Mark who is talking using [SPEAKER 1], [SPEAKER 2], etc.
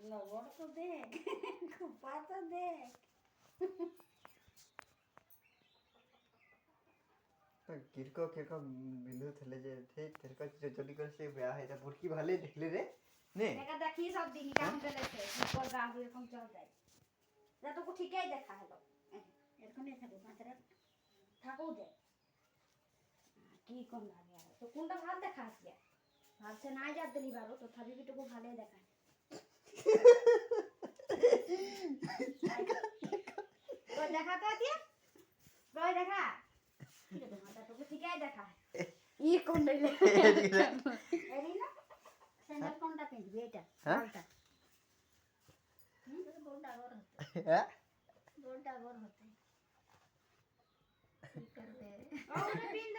[SPEAKER 1] লবণ তো দেখ, খোপা তো দেখ।
[SPEAKER 2] किरको किरको बिंदु थले जे थे तेरे को चोटी कर से ब्याह है बुड़की ভালোই দেখলে রে নে
[SPEAKER 1] দেখা দেখি সব দিন কেমন চলেছে উপর গা এরকম চল যায় যতটুকু ঠিকই দেখা হলো এরকম থাকো মাথাটা থাকো দে কি কোন লাগে আর তো কোনটা ভালো দেখা আসছে ভাবছে না যা দিলি বারো তথাপি বিটুকু ভালোই দেখা ওই দেখাটা দিয়ে ওই দেখা মাথাটুকু ঠিকই দেখা ই কোন দিলে এরি না স্যান্ডেল কোনটা পিনবি এটা লালটা গোলটা গর হতে
[SPEAKER 2] হ্যাঁ
[SPEAKER 1] গোলটা গর হতে কি করবে ওরে পিন